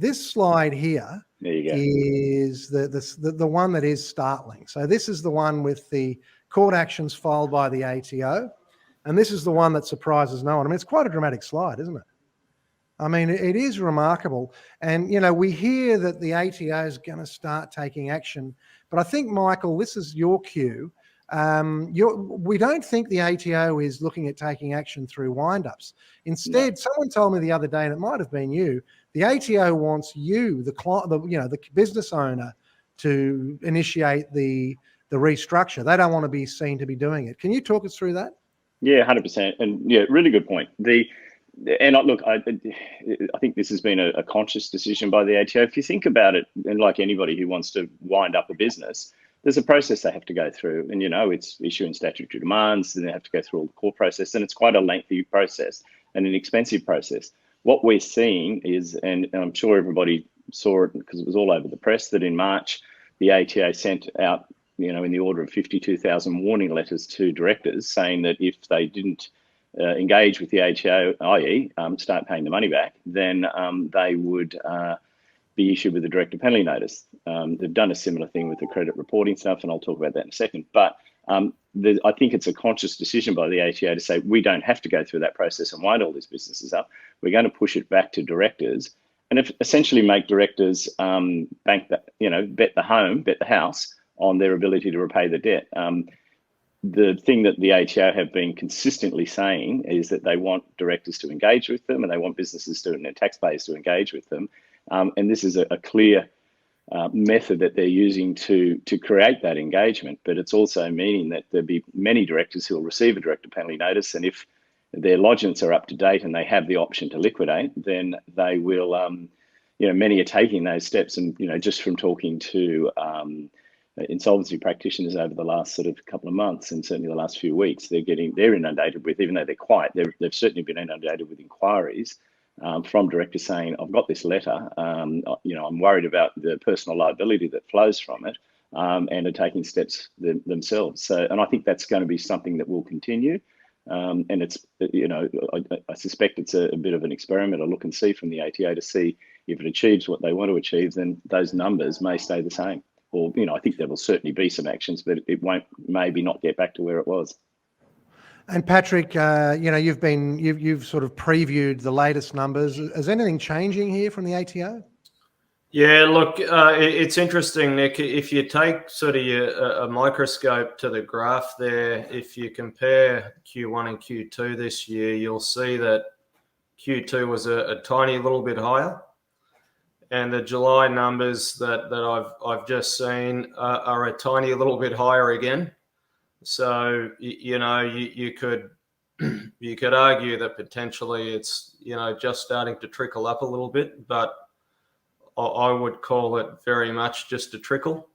This slide here There you go. is the one that is startling. So this is the one with the court actions filed by the ATO, and this is the one that surprises no one. I mean, it's quite a dramatic slide, isn't it? I mean, it is remarkable. And, we hear that the ATO is going to start taking action. But I think, Michael, this is your cue. We don't think the ATO is looking at taking action through wind-ups. Instead, Someone told me the other day, and it might have been you, the ATO wants you, the business owner, to initiate the restructure. They don't want to be seen to be doing it. Can you talk us through that? Yeah, 100%. And yeah, really good point. I think this has been a conscious decision by the ATO. If you think about it, and like anybody who wants to wind up a business, there's a process they have to go through. And, it's issuing statutory demands, and they have to go through all the court process. And it's quite a lengthy process and an expensive process. What we're seeing is, and I'm sure everybody saw it because it was all over the press, that in March, the ATO sent out, in the order of 52,000 warning letters to directors saying that if they didn't engage with the ATO, i.e. Start paying the money back, then they would be issued with a director penalty notice. They've done a similar thing with the credit reporting stuff, and I'll talk about that in a second. But I think it's a conscious decision by the ATO to say we don't have to go through that process and wind all these businesses up. We're going to push it back to directors and essentially make directors bet the house on their ability to repay the debt. The thing that the ATO have been consistently saying is that they want directors to engage with them, and they want businesses and taxpayers to engage with them. And this is a clear method that they're using to create that engagement. But it's also meaning that there'll be many directors who will receive a director penalty notice, and if their lodgements are up to date and they have the option to liquidate, then they will. Many are taking those steps, and just from talking to insolvency practitioners over the last sort of couple of months, and certainly the last few weeks, they're inundated with, even though they're quiet, they've certainly been inundated with inquiries from directors saying, I've got this letter, I'm worried about the personal liability that flows from it, and are taking steps themselves. So, and I think that's going to be something that will continue. And it's, I suspect it's a bit of an experiment, a look and see from the ATO to see if it achieves what they want to achieve, then those numbers may stay the same. Or, I think there will certainly be some actions, but it won't maybe not get back to where it was. And Patrick, you've sort of previewed the latest numbers. Is anything changing here from the ATO? Yeah, look, it's interesting, Nick. If you take sort of a microscope to the graph there, if you compare Q1 and Q2 this year, you'll see that Q2 was a tiny little bit higher. And the July numbers that I've just seen are a tiny little bit higher again. So you could argue that potentially it's just starting to trickle up a little bit, but I would call it very much just a trickle.